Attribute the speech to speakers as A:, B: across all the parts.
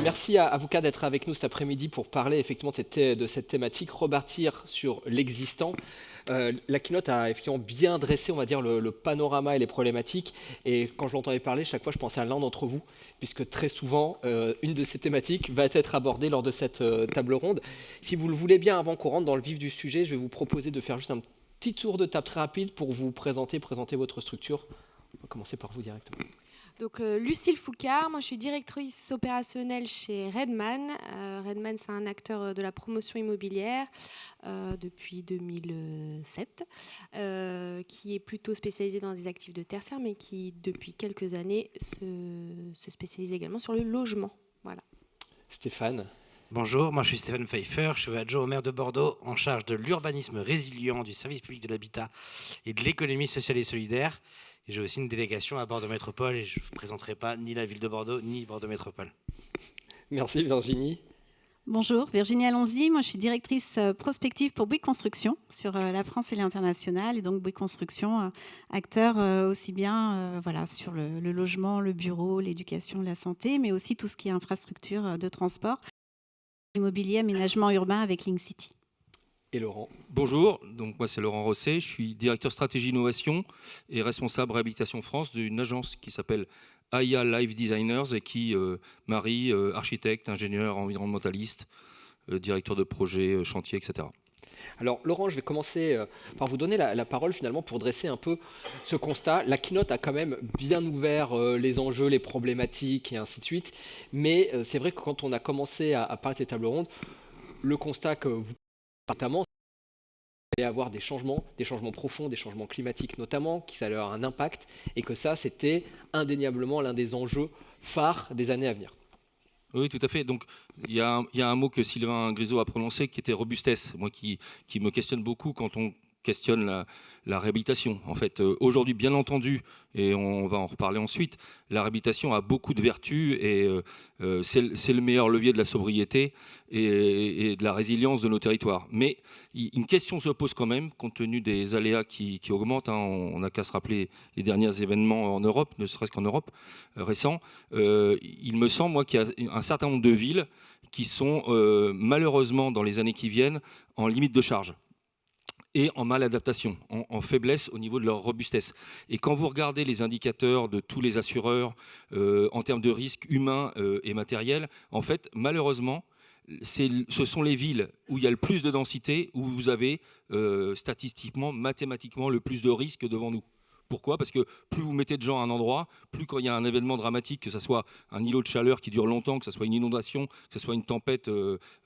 A: Merci à vous quatre d'être avec nous cet après-midi pour parler effectivement de cette thématique, rebâtir sur l'existant. La keynote a effectivement bien dressé, on va dire, le panorama et les problématiques. Et quand je l'entendais parler, chaque fois, je pensais à l'un d'entre vous, puisque très souvent, une de ces thématiques va être abordée lors de cette table ronde. Si vous le voulez bien, avant qu'on rentre dans le vif du sujet, je vais vous proposer de faire juste un petit tour de table très rapide pour vous présenter votre structure. On va commencer par vous directement.
B: Donc, Lucille Foucard, moi je suis directrice opérationnelle chez Redman. Redman, c'est un acteur de la promotion immobilière depuis 2007, qui est plutôt spécialisé dans des actifs de tertiaire, mais qui depuis quelques années se spécialise également sur le logement. Voilà.
A: Stéphane.
C: Bonjour, moi je suis Stéphane Pfeiffer, je suis adjoint au maire de Bordeaux en charge de l'urbanisme résilient, du service public de l'habitat et de l'économie sociale et solidaire. Et j'ai aussi une délégation à Bordeaux Métropole et je ne vous présenterai pas ni la ville de Bordeaux ni Bordeaux Métropole.
A: Merci Virginie.
D: Bonjour, Virginie Alonzi, moi je suis directrice prospective pour Bouygues Construction sur la France et l'international. Et donc Bouygues Construction, acteur aussi bien sur le logement, le bureau, l'éducation, la santé, mais aussi tout ce qui est infrastructure de transport, immobilier, aménagement urbain avec Link City.
A: Et Laurent.
E: Bonjour, donc moi c'est Laurent Rosset, je suis directeur stratégie innovation et responsable réhabilitation France d'une agence qui s'appelle AIA Life Designers et qui marie architecte, ingénieur, environnementaliste, directeur de projet, chantier, etc.
A: Alors Laurent, je vais commencer par vous donner la parole finalement pour dresser un peu ce constat. La keynote a quand même bien ouvert les enjeux, les problématiques et ainsi de suite. Mais c'est vrai que quand on a commencé à parler de ces tables rondes, le constat que vous notamment, allait avoir des changements profonds, des changements climatiques notamment, qui allaient avoir un impact, et que ça, c'était indéniablement l'un des enjeux phares des années à venir.
E: Oui, tout à fait. Donc, il y a un mot que Sylvain Grisot a prononcé qui était robustesse, moi qui me questionne beaucoup quand on questionne la réhabilitation. En fait, aujourd'hui, bien entendu, et on va en reparler ensuite, la réhabilitation a beaucoup de vertus et c'est le meilleur levier de la sobriété et de la résilience de nos territoires. Mais une question se pose quand même, compte tenu des aléas qui augmentent. On n'a qu'à se rappeler les derniers événements en Europe, ne serait-ce qu'en Europe, récents. Il me semble, moi, qu'il y a un certain nombre de villes qui sont malheureusement, dans les années qui viennent, en limite de charge et en maladaptation, en faiblesse au niveau de leur robustesse. Et quand vous regardez les indicateurs de tous les assureurs en termes de risques humains et matériels, en fait, malheureusement, ce sont les villes où il y a le plus de densité, où vous avez statistiquement, mathématiquement, le plus de risques devant nous. Pourquoi ? Parce que plus vous mettez de gens à un endroit, plus quand il y a un événement dramatique, que ce soit un îlot de chaleur qui dure longtemps, que ce soit une inondation, que ce soit une tempête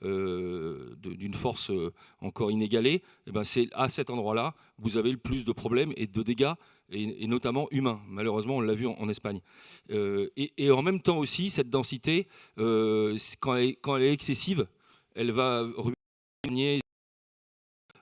E: d'une force encore inégalée, et ben c'est à cet endroit-là vous avez le plus de problèmes et de dégâts, et notamment humains. Malheureusement, on l'a vu en Espagne. Et en même temps aussi, cette densité, quand elle est excessive, elle va ruiner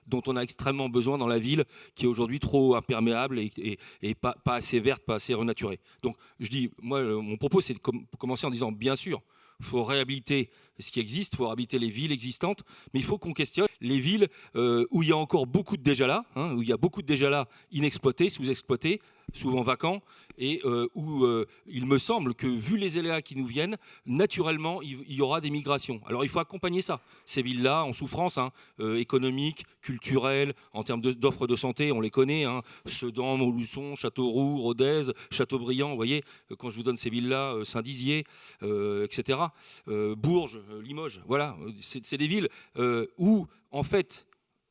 E: dont on a extrêmement besoin dans la ville, qui est aujourd'hui trop imperméable et pas assez verte, pas assez renaturée. Donc je dis, moi, mon propos, c'est de commencer en disant, bien sûr, il faut réhabiliter ce qui existe, il faut réhabiliter les villes existantes, mais il faut qu'on questionne les villes où il y a encore beaucoup de déjà là, où il y a beaucoup de déjà là inexploités, sous-exploités, souvent vacants, et où il me semble que, vu les aléas qui nous viennent, naturellement, il y aura des migrations. Alors il faut accompagner ça, ces villes-là, en souffrance économique, culturelle, en termes d'offres de santé, on les connaît, Sedan, Montluçon, Châteauroux, Rodez, Châteaubriand, vous voyez, quand je vous donne ces villes-là, Saint-Dizier, etc., Bourges, Limoges, voilà, c'est des villes où, en fait,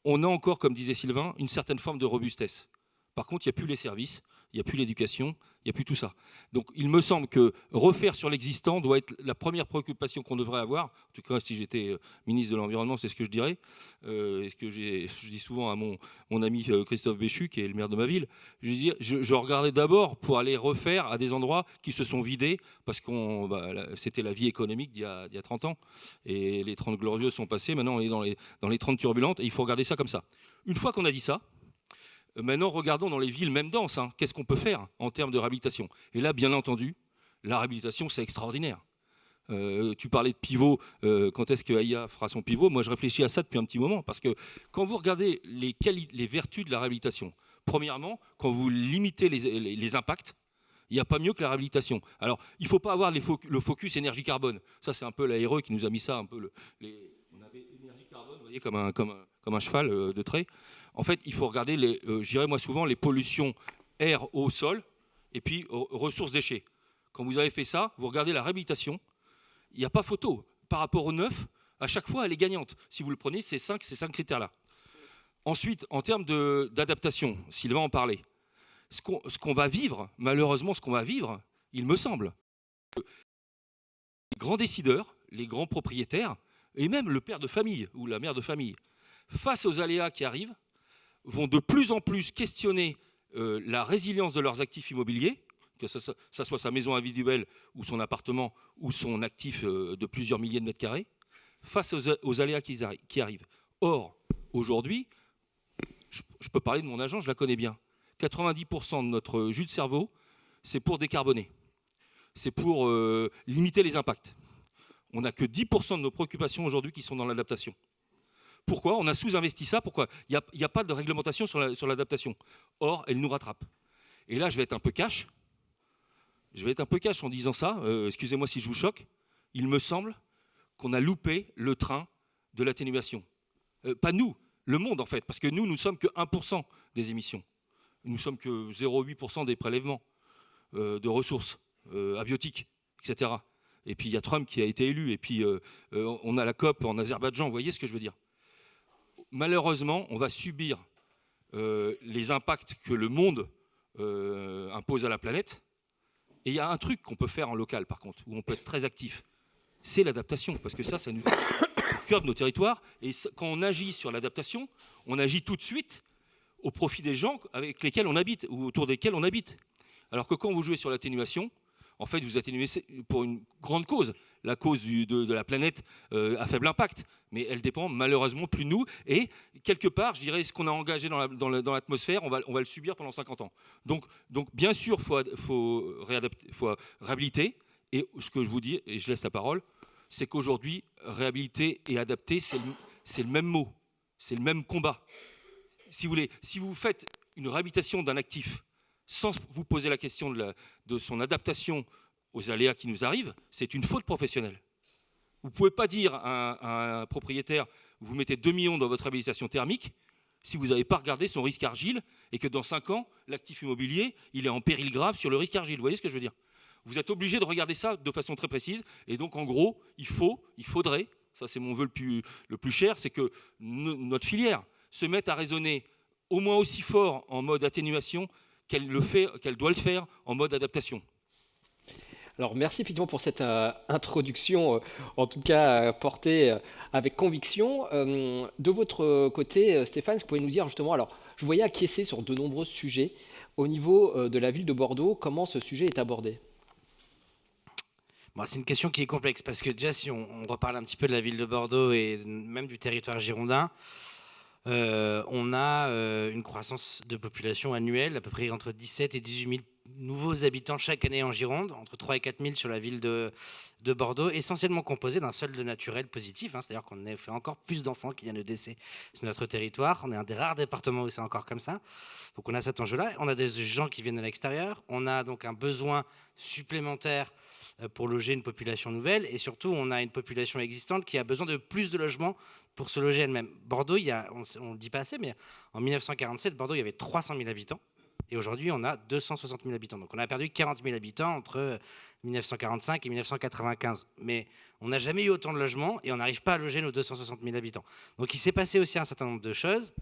E: on a encore, comme disait Sylvain, une certaine forme de robustesse. Par contre, il n'y a plus les services, il n'y a plus l'éducation, il n'y a plus tout ça. Donc il me semble que refaire sur l'existant doit être la première préoccupation qu'on devrait avoir. En tout cas, si j'étais ministre de l'Environnement, c'est ce que je dirais. Et ce que je dis souvent à mon ami Christophe Béchu, qui est le maire de ma ville. Je regardais d'abord pour aller refaire à des endroits qui se sont vidés, parce que c'était la vie économique d'il y a 30 ans. Et les 30 glorieuses sont passées, maintenant on est dans les 30 turbulentes, et il faut regarder ça comme ça. Une fois qu'on a dit ça, maintenant, regardons dans les villes, même denses, qu'est-ce qu'on peut faire en termes de réhabilitation. Et là, bien entendu, la réhabilitation, c'est extraordinaire. Tu parlais de pivot, quand est-ce que AIA fera son pivot ? Moi, je réfléchis à ça depuis un petit moment, parce que quand vous regardez les vertus de la réhabilitation, premièrement, quand vous limitez les impacts, Il n'y a pas mieux que la réhabilitation. Alors, il ne faut pas avoir le focus énergie carbone. Ça, c'est un peu la RE qui nous a mis ça, un peu on avait énergie carbone, vous voyez, comme un cheval de trait. En fait, il faut regarder, je dirais moi souvent, les pollutions air, eau, sol, et puis ressources déchets. Quand vous avez fait ça, vous regardez la réhabilitation, il n'y a pas photo. Par rapport au neuf, à chaque fois, elle est gagnante. Si vous le prenez, ces cinq critères-là. Ensuite, en termes d'adaptation, Sylvain en parlait, ce qu'on va vivre, malheureusement, il me semble, les grands décideurs, les grands propriétaires, et même le père de famille ou la mère de famille, face aux aléas qui arrivent, vont de plus en plus questionner la résilience de leurs actifs immobiliers, que ça soit sa maison individuelle ou son appartement ou son actif de plusieurs milliers de mètres carrés, face aux aléas qui arrivent. Or, aujourd'hui, je peux parler de mon agent, je la connais bien. 90% de notre jus de cerveau, c'est pour décarboner. C'est pour limiter les impacts. On n'a que 10% de nos préoccupations aujourd'hui qui sont dans l'adaptation. Pourquoi ? On a sous-investi ça. Pourquoi ? Il n'y a pas de réglementation sur l'adaptation. Or, elle nous rattrape. Et là, je vais être un peu cash. En disant ça. Excusez-moi si je vous choque. Il me semble qu'on a loupé le train de l'atténuation. Pas nous, le monde en fait. Parce que nous ne sommes que 1% des émissions. Nous ne sommes que 0,8% des prélèvements de ressources abiotiques, etc. Et puis il y a Trump qui a été élu. Et puis on a la COP en Azerbaïdjan. Vous voyez ce que je veux dire ? Malheureusement, on va subir les impacts que le monde impose à la planète. Et il y a un truc qu'on peut faire en local, par contre, où on peut être très actif, c'est l'adaptation, parce que ça nous au cœur de nos territoires. Et quand on agit sur l'adaptation, on agit tout de suite au profit des gens avec lesquels on habite ou autour desquels on habite. Alors que quand vous jouez sur l'atténuation, en fait, vous atténuez pour une grande cause, la cause de la planète à faible impact, mais elle dépend malheureusement plus de nous. Et quelque part, je dirais, ce qu'on a engagé dans l'atmosphère, on va le subir pendant 50 ans. Donc bien sûr, il faut réhabiliter. Et ce que je vous dis, et je laisse la parole, c'est qu'aujourd'hui, réhabiliter et adapter, c'est le même mot, c'est le même combat. Si vous voulez, si vous faites une réhabilitation d'un actif sans vous poser la question de son adaptation aux aléas qui nous arrivent, c'est une faute professionnelle. Vous ne pouvez pas dire à un propriétaire, vous mettez 2 millions dans votre réhabilitation thermique, si vous n'avez pas regardé son risque argile et que dans 5 ans, l'actif immobilier, il est en péril grave sur le risque argile. Vous voyez ce que je veux dire ? Vous êtes obligé de regarder ça de façon très précise. Et donc, en gros, il faudrait, ça c'est mon vœu le plus cher, c'est que notre filière se mette à raisonner au moins aussi fort en mode atténuation qu'elle doit le faire en mode adaptation.
A: Alors merci effectivement pour cette introduction, en tout cas portée avec conviction. De votre côté, Stéphane, est-ce que vous pouvez nous dire justement, alors je vous voyais acquiescer sur de nombreux sujets. Au niveau de la ville de Bordeaux, comment ce sujet est abordé ?
C: Bon, c'est une question qui est complexe parce que déjà, si on reparle un petit peu de la ville de Bordeaux et même du territoire girondin, on a une croissance de population annuelle à peu près entre 17 et 18 000 nouveaux habitants chaque année en Gironde, entre 3 et 4 000 sur la ville de Bordeaux, essentiellement composé d'un solde naturel positif, c'est-à-dire qu'on a fait encore plus d'enfants qu'il y a de décès sur notre territoire. On est un des rares départements où c'est encore comme ça. Donc on a cet enjeu-là. On a des gens qui viennent de l'extérieur. On a donc un besoin supplémentaire pour loger une population nouvelle, et surtout on a une population existante qui a besoin de plus de logements pour se loger elle-même. Bordeaux, on ne le dit pas assez, mais en 1947, Bordeaux, il y avait 300 000 habitants, et aujourd'hui on a 260 000 habitants. Donc on a perdu 40 000 habitants entre 1945 et 1995, mais on n'a jamais eu autant de logements, et on n'arrive pas à loger nos 260 000 habitants. Donc il s'est passé aussi un certain nombre de choses,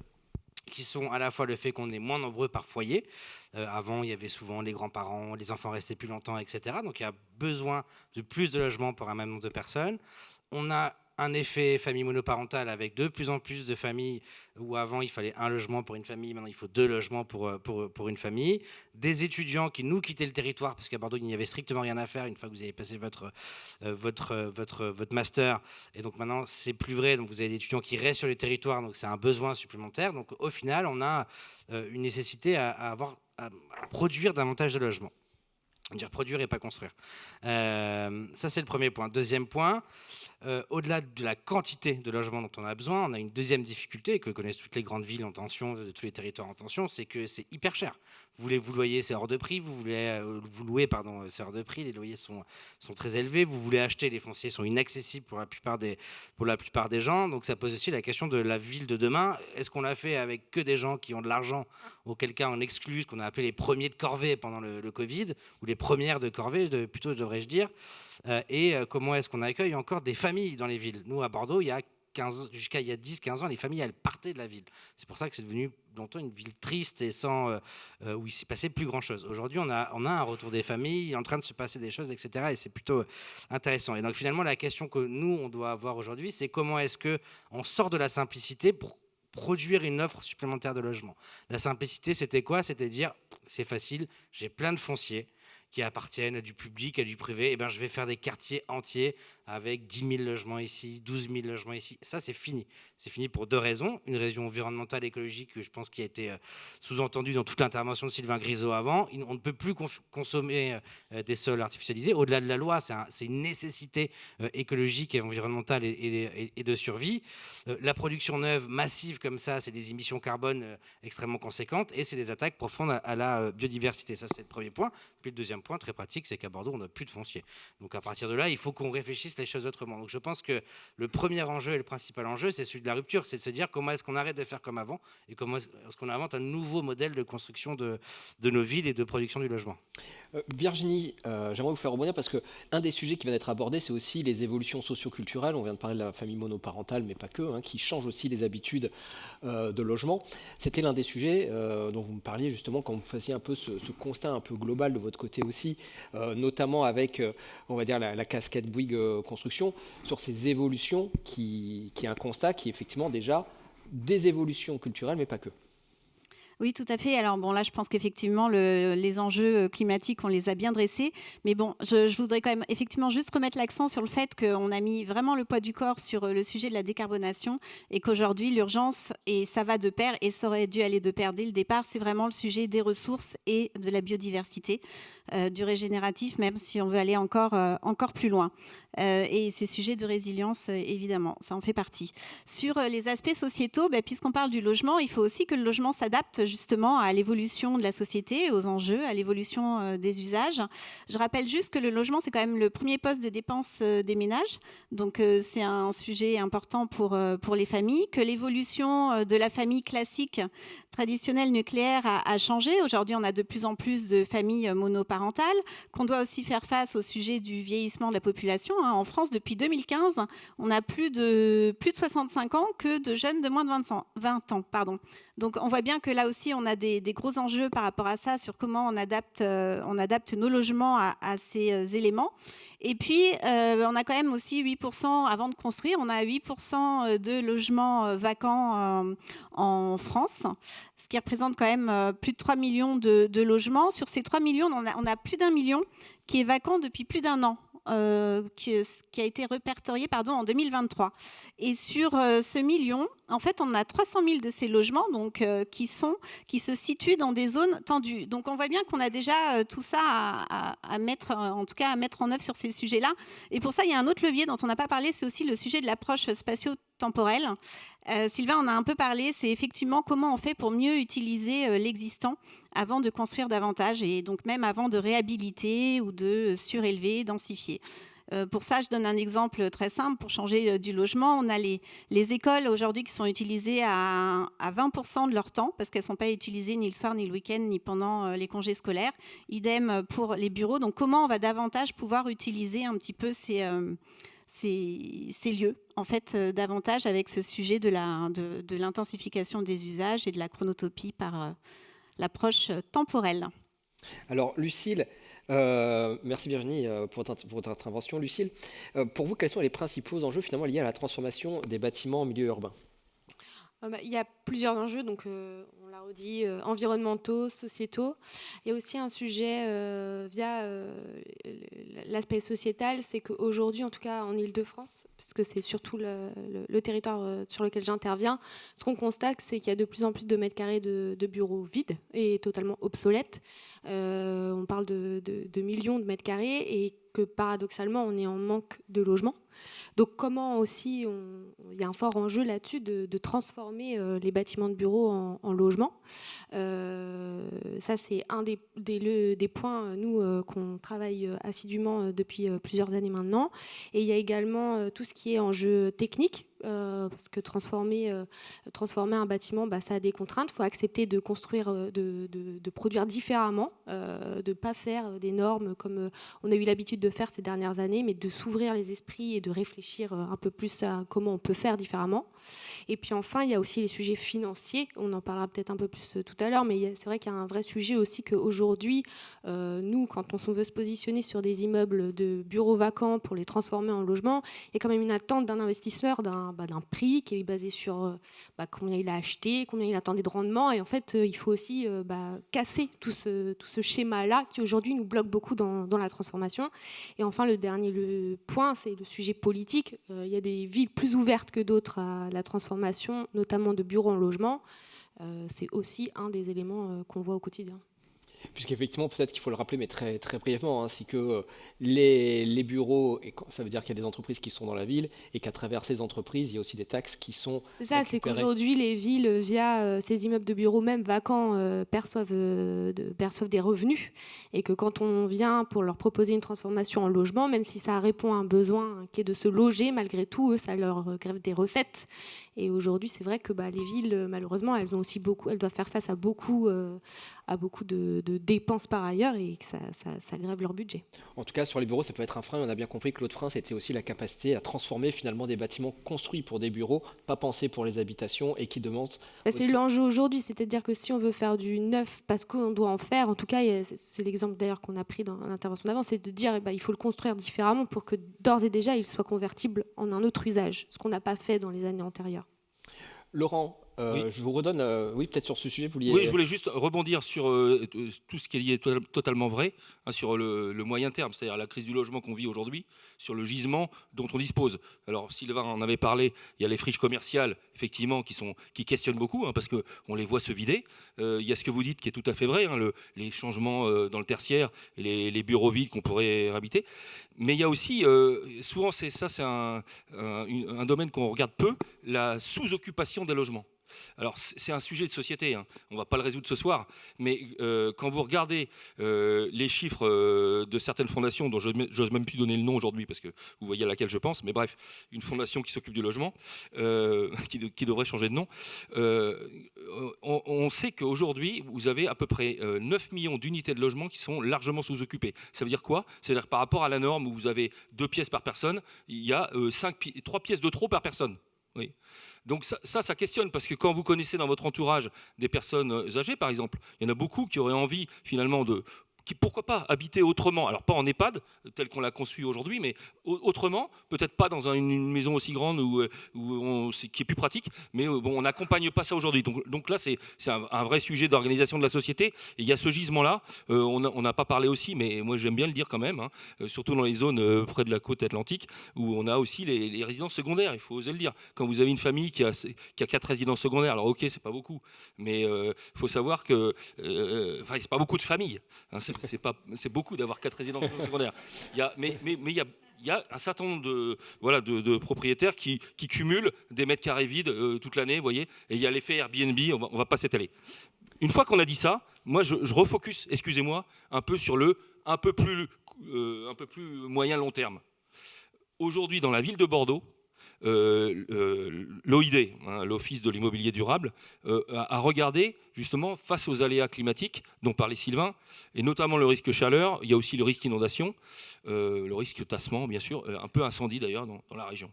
C: qui sont à la fois le fait qu'on est moins nombreux par foyer. Avant, il y avait souvent les grands-parents, les enfants restaient plus longtemps, etc. Donc il y a besoin de plus de logements pour un même nombre de personnes. On a un effet famille monoparentale avec de plus en plus de familles où avant il fallait un logement pour une famille, maintenant il faut 2 logements pour une famille. Des étudiants qui nous quittaient le territoire parce qu'à Bordeaux il n'y avait strictement rien à faire une fois que vous avez passé votre master, et donc maintenant c'est plus vrai, donc vous avez des étudiants qui restent sur le territoire, donc c'est un besoin supplémentaire. Donc au final on a une nécessité à produire davantage de logements. Dire produire et pas construire. Ça, c'est le premier point. Deuxième point, au-delà de la quantité de logements dont on a besoin, on a une deuxième difficulté que connaissent toutes les grandes villes en tension, de tous les territoires en tension, c'est que c'est hyper cher. Vous voulez vous loyer, c'est hors de prix. Vous voulez vous louer, pardon, c'est hors de prix. Les loyers sont très élevés. Vous voulez acheter, les fonciers sont inaccessibles pour la plupart des gens. Donc ça pose aussi la question de la ville de demain. Est-ce qu'on l'a fait avec que des gens qui ont de l'argent, auquel cas on exclut ce qu'on a appelé les premiers de corvée pendant le Covid, ou les premières de corvée, plutôt devrais-je dire, et comment est-ce qu'on accueille encore des familles dans les villes. Nous, à Bordeaux, jusqu'à il y a 10-15 ans, les familles, elles partaient de la ville. C'est pour ça que c'est devenu longtemps une ville triste et où il s'est passé plus grand-chose. Aujourd'hui, on a un retour des familles, il est en train de se passer des choses, etc. Et c'est plutôt intéressant. Et donc, finalement, la question que nous, on doit avoir aujourd'hui, c'est comment est-ce qu'on sort de la simplicité pour produire une offre supplémentaire de logement. La simplicité, c'était quoi? C'était dire, c'est facile, j'ai plein de fonciers qui appartiennent à du public, à du privé, et ben je vais faire des quartiers entiers avec 10 000 logements ici, 12 000 logements ici. Ça, c'est fini. C'est fini pour deux raisons. Une raison environnementale, écologique, que je pense qui a été sous-entendue dans toute l'intervention de Sylvain Grisot avant. On ne peut plus consommer des sols artificialisés. Au-delà de la loi, c'est une nécessité écologique et environnementale et de survie. La production neuve, massive comme ça, c'est des émissions carbone extrêmement conséquentes et c'est des attaques profondes à la biodiversité. Ça, c'est le premier point. Puis le deuxième point, très pratique, c'est qu'à Bordeaux, on n'a plus de foncier. Donc à partir de là, il faut qu'on réfléchisse les choses autrement. Donc je pense que le premier enjeu et le principal enjeu, c'est celui de la rupture, c'est de se dire comment est-ce qu'on arrête de faire comme avant et comment est-ce qu'on invente un nouveau modèle de construction de nos villes et de production du logement.
A: Virginie, j'aimerais vous faire rebondir parce qu'un des sujets qui vient d'être abordé, c'est aussi les évolutions socioculturelles. On vient de parler de la famille monoparentale, mais pas que, qui change aussi les habitudes de logement. C'était l'un des sujets dont vous me parliez justement quand vous faisiez un peu ce constat un peu global de votre côté aussi, notamment avec, on va dire, la casquette Bouygues Construction, sur ces évolutions qui est un constat qui est effectivement déjà des évolutions culturelles, mais pas que.
D: Oui, tout à fait. Alors bon, là, je pense qu'effectivement, les enjeux climatiques, on les a bien dressés. Mais bon, je voudrais quand même effectivement juste remettre l'accent sur le fait qu'on a mis vraiment le poids du corps sur le sujet de la décarbonation et qu'aujourd'hui, l'urgence, et ça va de pair, et ça aurait dû aller de pair dès le départ, c'est vraiment le sujet des ressources et de la biodiversité, du régénératif, même si on veut aller encore plus loin. Et ces sujets de résilience, évidemment, ça en fait partie. Sur les aspects sociétaux, puisqu'on parle du logement, il faut aussi que le logement s'adapte justement à l'évolution de la société, aux enjeux, à l'évolution des usages. Je rappelle juste que le logement, c'est quand même le premier poste de dépense des ménages. Donc, c'est un sujet important pour les familles, que l'évolution de la famille classique traditionnelle nucléaire a changé. Aujourd'hui, on a de plus en plus de familles monoparentales, qu'on doit aussi faire face au sujet du vieillissement de la population. En France, depuis 2015, on a plus de 65 ans que de jeunes de moins de 20 ans. Pardon. Donc, on voit bien que là aussi, on a des gros enjeux par rapport à ça, sur comment on adapte nos logements à ces éléments. Et puis, on a quand même aussi 8%, avant de construire, on a 8% de logements vacants en France, ce qui représente quand même plus de 3 millions de logements. Sur ces 3 millions, on a plus d'1 million qui est vacant depuis plus d'un an. Qui a été répertorié en 2023. Et sur ce million, en fait, on a 300 000 de ces logements donc, qui se situent dans des zones tendues. Donc, on voit bien qu'on a déjà tout ça à mettre en œuvre sur ces sujets-là. Et pour ça, il y a un autre levier dont on n'a pas parlé, c'est aussi le sujet de l'approche spatio-temporelle. Sylvain en a un peu parlé, c'est effectivement comment on fait pour mieux utiliser l'existant avant de construire davantage et donc même avant de réhabiliter ou de surélever, densifier. Pour ça, je donne un exemple très simple. Pour changer du logement, on a les écoles aujourd'hui qui sont utilisées à 20% de leur temps parce qu'elles ne sont pas utilisées ni le soir, ni le week-end, ni pendant les congés scolaires. Idem pour les bureaux. Donc, comment on va davantage pouvoir utiliser un petit peu ces lieux, en fait, davantage avec ce sujet de l'intensification des usages et de la chronotopie par l'approche temporelle.
A: Alors, Lucile, merci Virginie pour votre intervention. Lucile, pour vous, quels sont les principaux enjeux finalement liés à la transformation des bâtiments en milieu urbain ?
B: Il y a plusieurs enjeux, donc on l'a redit, environnementaux, sociétaux. Il y a aussi un sujet via l'aspect sociétal, c'est qu'aujourd'hui, en tout cas en Île-de-France, puisque c'est surtout le territoire sur lequel j'interviens, ce qu'on constate, c'est qu'il y a de plus en plus de mètres carrés de bureaux vides et totalement obsolètes. On parle de millions de mètres carrés et que paradoxalement, on est en manque de logements. Donc comment aussi, il y a un fort enjeu là-dessus de transformer les bâtiments de bureaux en logements. Ça, c'est un des points, nous, qu'on travaille assidûment depuis plusieurs années maintenant. Et il y a également tout ce qui est enjeu technique, parce que transformer un bâtiment, ça a des contraintes. Il faut accepter de construire, de produire différemment, de ne pas faire des normes comme on a eu l'habitude de faire ces dernières années, mais de s'ouvrir les esprits et de réfléchir un peu plus à comment on peut faire différemment. Et puis enfin, il y a aussi les sujets financiers. On en parlera peut-être un peu plus tout à l'heure, mais c'est vrai qu'il y a un vrai sujet aussi qu'aujourd'hui, nous, quand on veut se positionner sur des immeubles de bureaux vacants pour les transformer en logements, il y a quand même une attente d'un investisseur d'un prix qui est basé sur combien il a acheté, combien il attendait de rendement. Et en fait, il faut aussi casser tout ce schéma-là qui aujourd'hui nous bloque beaucoup dans la transformation. Et enfin, le dernier point, c'est le sujet politique. Il y a des villes plus ouvertes que d'autres à la transformation, notamment de bureaux en logement. C'est aussi un des éléments qu'on voit au quotidien.
A: Puisqu'effectivement, peut-être qu'il faut le rappeler, mais très, très brièvement, c'est que les bureaux, ça veut dire qu'il y a des entreprises qui sont dans la ville et qu'à travers ces entreprises, il y a aussi des taxes qui sont
B: C'est ça, c'est qu'aujourd'hui, les villes, via ces immeubles de bureaux, même vacants, perçoivent des revenus. Et que quand on vient pour leur proposer une transformation en logement, même si ça répond à un besoin qui est de se loger, malgré tout, eux, ça leur grève des recettes. Et aujourd'hui, c'est vrai que les villes, malheureusement, elles doivent faire face à beaucoup de dépenses par ailleurs et que ça grève leur budget.
A: En tout cas, sur les bureaux, ça peut être un frein. On a bien compris que l'autre frein, c'était aussi la capacité à transformer finalement des bâtiments construits pour des bureaux, pas pensés pour les habitations et qui demandent...
B: C'est l'enjeu aujourd'hui, c'est-à-dire que si on veut faire du neuf parce qu'on doit en faire, en tout cas, c'est l'exemple d'ailleurs qu'on a pris dans l'intervention d'avant, c'est de dire il faut le construire différemment pour que d'ores et déjà, il soit convertible en un autre usage, ce qu'on n'a pas fait dans les années antérieures.
A: Laurent,
E: Oui.
A: je vous redonne, oui, peut-être sur ce sujet, vous vouliez...
E: Oui, je voulais juste rebondir sur tout ce qui est lié totalement vrai, sur le moyen terme, c'est-à-dire la crise du logement qu'on vit aujourd'hui, sur le gisement dont on dispose. Alors Sylvain en avait parlé, il y a les friches commerciales, effectivement, qui questionnent beaucoup, parce qu'on les voit se vider. Il y a ce que vous dites qui est tout à fait vrai, les changements dans le tertiaire et les bureaux vides qu'on pourrait réhabiter. Mais il y a aussi, souvent c'est un domaine qu'on regarde peu, la sous-occupation des logements. Alors c'est un sujet de société, on ne va pas le résoudre ce soir, mais quand vous regardez les chiffres de certaines fondations, dont j'ose même plus donner le nom aujourd'hui parce que vous voyez à laquelle je pense, mais bref, une fondation qui s'occupe du logement, qui devrait changer de nom, on sait qu'aujourd'hui, vous avez à peu près 9 millions d'unités de logement qui sont largement sous-occupées. Ça veut dire quoi? C'est-à-dire que par rapport à la norme où vous avez 2 pièces par personne, il y a 3 pièces de trop par personne. Oui. Donc ça questionne, parce que quand vous connaissez dans votre entourage des personnes âgées, par exemple, il y en a beaucoup qui auraient envie finalement pourquoi pas habiter autrement, alors pas en EHPAD tel qu'on l'a conçu aujourd'hui, mais autrement, peut-être pas dans une maison aussi grande qui est plus pratique, mais on n'accompagne pas ça aujourd'hui. Donc là, c'est un vrai sujet d'organisation de la société. Et il y a ce gisement-là, on n'a pas parlé aussi, mais moi j'aime bien le dire quand même, surtout dans les zones près de la côte atlantique, où on a aussi les résidences secondaires, il faut oser le dire. Quand vous avez une famille qui a 4 résidences secondaires, alors ok, c'est pas beaucoup, mais il faut savoir que c'est pas beaucoup de familles, c'est beaucoup d'avoir 4 résidences secondaires. Mais il y a un certain nombre de propriétaires qui cumulent des mètres carrés vides toute l'année, vous voyez, et il y a l'effet Airbnb, on va pas s'étaler. Une fois qu'on a dit ça, moi je refocus, excusez-moi, un peu sur un peu plus moyen long terme. Aujourd'hui, dans la ville de Bordeaux, l'OID, l'Office de l'immobilier durable, a regardé justement face aux aléas climatiques dont parlait Sylvain, et notamment le risque chaleur, il y a aussi le risque inondation, le risque tassement bien sûr, un peu incendie d'ailleurs dans la région.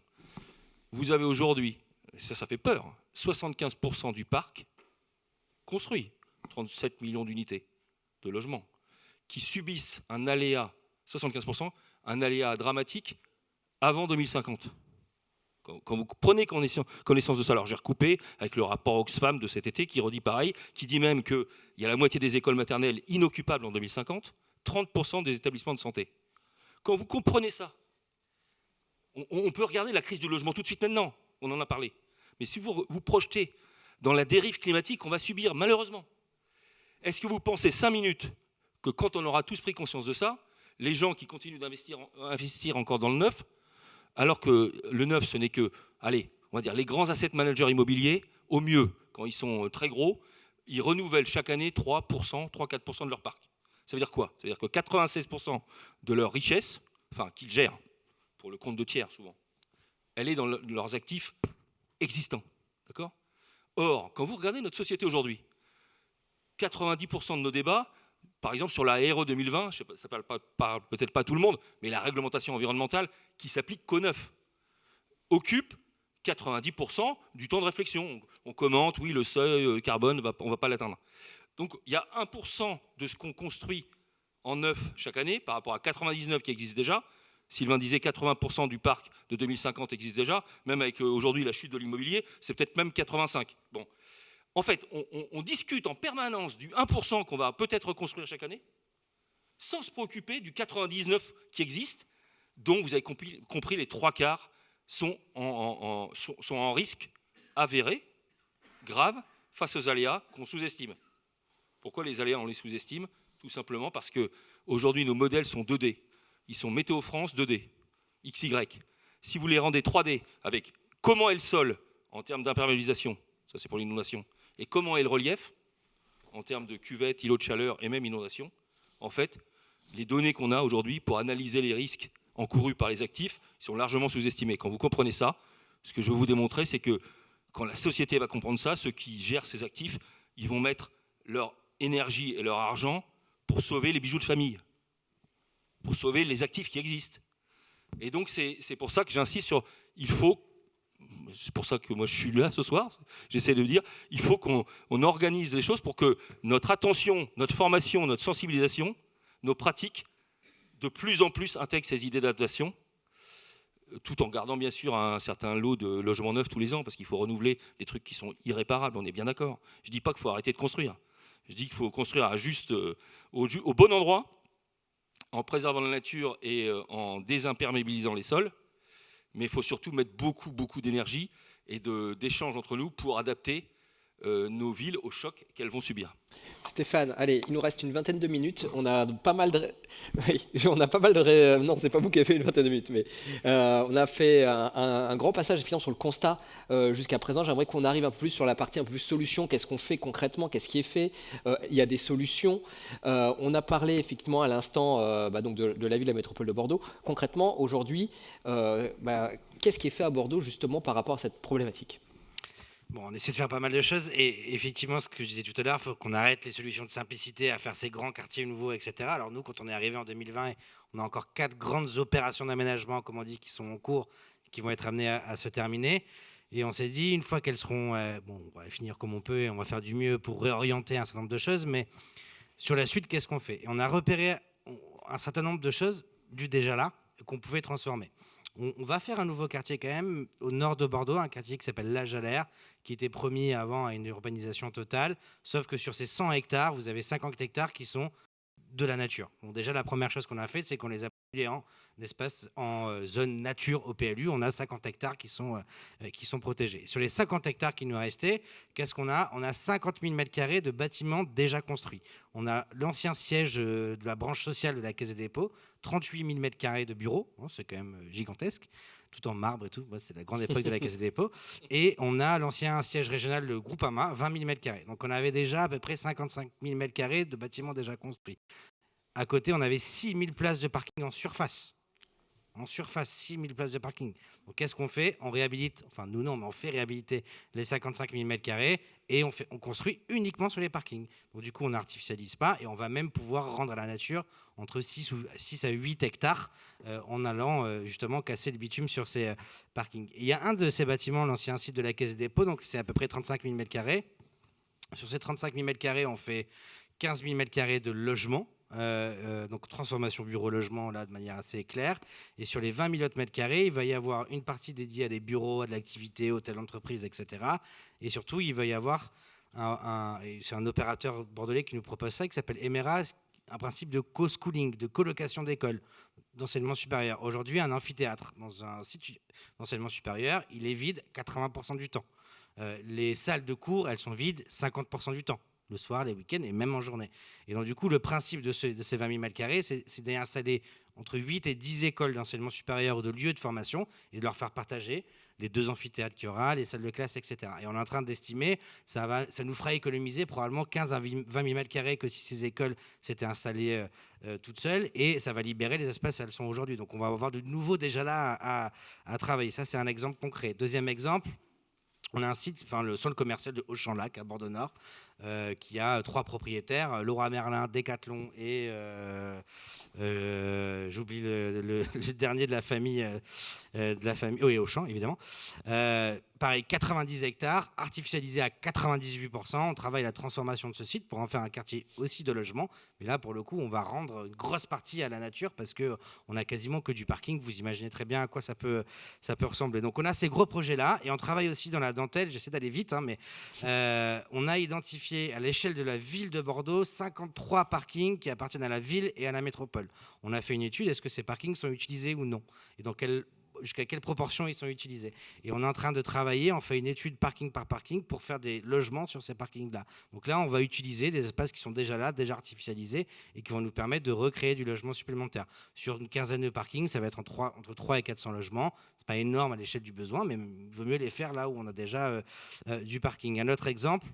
E: Vous avez aujourd'hui, ça fait peur, 75% du parc construit, 37 millions d'unités de logements, qui subissent un aléa, 75%, un aléa dramatique avant 2050. Quand vous prenez connaissance de ça, alors j'ai recoupé avec le rapport Oxfam de cet été qui redit pareil, qui dit même qu'il y a la moitié des écoles maternelles inoccupables en 2050, 30% des établissements de santé. Quand vous comprenez ça, on peut regarder la crise du logement tout de suite maintenant, on en a parlé. Mais si vous vous projetez dans la dérive climatique qu'on va subir, malheureusement, est-ce que vous pensez 5 minutes que quand on aura tous pris conscience de ça, les gens qui continuent d'investir encore dans le neuf, alors que le neuf, ce n'est que, allez, on va dire, les grands asset managers immobiliers, au mieux, quand ils sont très gros, ils renouvellent chaque année 3%, 3-4% de leur parc. Ça veut dire quoi? Ça veut dire que 96% de leur richesse, enfin, qu'ils gèrent, pour le compte de tiers souvent, elle est dans leurs actifs existants. D'accord? Or, quand vous regardez notre société aujourd'hui, 90% de nos débats, par exemple sur la RE 2020, je sais pas, ça parle peut-être pas à tout le monde, mais la réglementation environnementale qui s'applique qu'au neuf, occupe 90% du temps de réflexion. On commente, oui, le seuil carbone, on ne va pas l'atteindre. Donc il y a 1% de ce qu'on construit en neuf chaque année par rapport à 99 qui existe déjà. Sylvain disait 80% du parc de 2050 existe déjà, même avec aujourd'hui la chute de l'immobilier, c'est peut-être même 85. Bon. En fait, on discute en permanence du 1% qu'on va peut-être reconstruire chaque année, sans se préoccuper du 99 qui existe, dont vous avez compris les 3/4 sont en risque avéré, grave, face aux aléas qu'on sous-estime. Pourquoi les aléas, on les sous-estime? Tout simplement parce qu'aujourd'hui, nos modèles sont 2D. Ils sont Météo France 2D, XY. Si vous les rendez 3D avec comment est le sol en termes d'imperméabilisation, ça c'est pour l'inondation, et comment est le relief en termes de cuvette, îlot de chaleur et même inondation, en fait, les données qu'on a aujourd'hui pour analyser les risques encourus par les actifs sont largement sous-estimés. Quand vous comprenez ça, ce que je veux vous démontrer, c'est que quand la société va comprendre ça, ceux qui gèrent ces actifs, ils vont mettre leur énergie et leur argent pour sauver les bijoux de famille, pour sauver les actifs qui existent. Et donc, c'est pour ça que j'insiste sur, c'est pour ça que moi je suis là ce soir, j'essaie de dire, il faut qu'on organise les choses pour que notre attention, notre formation, notre sensibilisation, nos pratiques, de plus en plus intègrent ces idées d'adaptation, tout en gardant bien sûr un certain lot de logements neufs tous les ans, parce qu'il faut renouveler les trucs qui sont irréparables, on est bien d'accord. Je ne dis pas qu'il faut arrêter de construire, je dis qu'il faut construire au bon endroit, en préservant la nature et en désimperméabilisant les sols, mais il faut surtout mettre beaucoup d'énergie et d'échanges entre nous pour adapter nos villes au choc qu'elles vont subir.
A: Stéphane, allez, il nous reste une vingtaine de minutes. On a pas mal de... Oui, non, c'est pas vous qui avez fait une vingtaine de minutes, mais on a fait un grand passage effectivement sur le constat jusqu'à présent. J'aimerais qu'on arrive un peu plus sur la partie un peu plus solution. Qu'est-ce qu'on fait concrètement? Qu'est-ce qui est fait? Il y a des solutions. On a parlé effectivement à l'instant donc de la ville de la métropole de Bordeaux. Concrètement, aujourd'hui, qu'est-ce qui est fait à Bordeaux justement par rapport à cette problématique?
C: Bon, on essaie de faire pas mal de choses et effectivement, ce que je disais tout à l'heure, il faut qu'on arrête les solutions de simplicité à faire ces grands quartiers nouveaux, etc. Alors nous, quand on est arrivé en 2020, on a encore 4 grandes opérations d'aménagement, comme on dit, qui sont en cours, qui vont être amenées à se terminer. Et on s'est dit, une fois qu'elles seront... on va finir comme on peut et on va faire du mieux pour réorienter un certain nombre de choses, mais sur la suite, qu'est-ce qu'on fait? Et on a repéré un certain nombre de choses déjà là qu'on pouvait transformer. On va faire un nouveau quartier quand même au nord de Bordeaux, un quartier qui s'appelle La Jalère, qui était promis avant à une urbanisation totale, sauf que sur ces 100 hectares, vous avez 50 hectares qui sont de la nature. Bon, déjà, la première chose qu'on a faite, c'est qu'on les a publiés en zone nature au PLU. On a 50 hectares qui sont protégés. Sur les 50 hectares qui nous restaient, qu'est-ce qu'on a? On a 50 000 m² de bâtiments déjà construits. On a l'ancien siège de la branche sociale de la Caisse des dépôts, 38 000 m² de bureaux, c'est quand même gigantesque, tout en marbre et tout, c'est la grande époque de la Caisse des dépôts. Et on a l'ancien siège régional, le Groupama, 20 000 m². Donc on avait déjà à peu près 55 000 m² de bâtiments déjà construits. À côté, on avait 6 000 places de parking en surface. En surface, 6 000 places de parking. Donc qu'est-ce qu'on fait? On réhabilite, enfin nous non, mais on fait réhabiliter les 55 000 m² et on construit uniquement sur les parkings. Donc du coup, on n'artificialise pas et on va même pouvoir rendre à la nature entre 6 à 8 hectares en allant justement casser le bitume sur ces parkings. Et il y a un de ces bâtiments, l'ancien site de la Caisse des dépôts, donc c'est à peu près 35 000 m². Sur ces 35 000 m², on fait 15 000 m² de logement. donc transformation bureau-logement là de manière assez claire. Et sur les 20 000 mètres carrés, il va y avoir une partie dédiée à des bureaux, à de l'activité, hôtels d'entreprise, etc. Et surtout, il va y avoir c'est un opérateur bordelais qui nous propose ça, qui s'appelle Emera, un principe de co-schooling, de colocation d'écoles d'enseignement supérieur. Aujourd'hui, un amphithéâtre dans un site d'enseignement supérieur, il est vide 80% du temps. Les salles de cours, elles sont vides 50% du temps, le soir, les week-ends et même en journée. Et donc, du coup, le principe de ces 20 000 mètres carrés, c'est d'installer entre 8 et 10 écoles d'enseignement supérieur ou de lieux de formation et de leur faire partager les 2 amphithéâtres qu'il y aura, les salles de classe, etc. Et on est en train d'estimer, ça nous fera économiser probablement 15 à 20 000 mètres carrés que si ces écoles s'étaient installées toutes seules, et ça va libérer les espaces où elles sont aujourd'hui. Donc on va avoir de nouveau déjà là à travailler. Ça, c'est un exemple concret. Deuxième exemple, on a un site, le centre commercial de Auchan-Lac à Bordeaux-Nord, qui a 3 propriétaires, Laura Merlin, Decathlon et j'oublie le dernier de la famille, oui, Auchan évidemment. Pareil, 90 hectares, artificialisé à 98%. On travaille la transformation de ce site pour en faire un quartier aussi de logement. Mais là, pour le coup, on va rendre une grosse partie à la nature parce qu'on a quasiment que du parking. Vous imaginez très bien à quoi ça peut ressembler. Donc, on a ces gros projets-là et on travaille aussi dans la dentelle. J'essaie d'aller vite, mais on a identifié à l'échelle de la ville de Bordeaux 53 parkings qui appartiennent à la ville et à la métropole. On a fait une étude. Est-ce que ces parkings sont utilisés ou non? Et jusqu'à quelle proportion ils sont utilisés. Et on est en train de travailler, on fait une étude parking par parking pour faire des logements sur ces parkings-là. Donc là, on va utiliser des espaces qui sont déjà là, déjà artificialisés, et qui vont nous permettre de recréer du logement supplémentaire. Sur une quinzaine de parkings, ça va être entre 3 et 400 logements. C'est pas énorme à l'échelle du besoin, mais il vaut mieux les faire là où on a déjà du parking. Un autre exemple,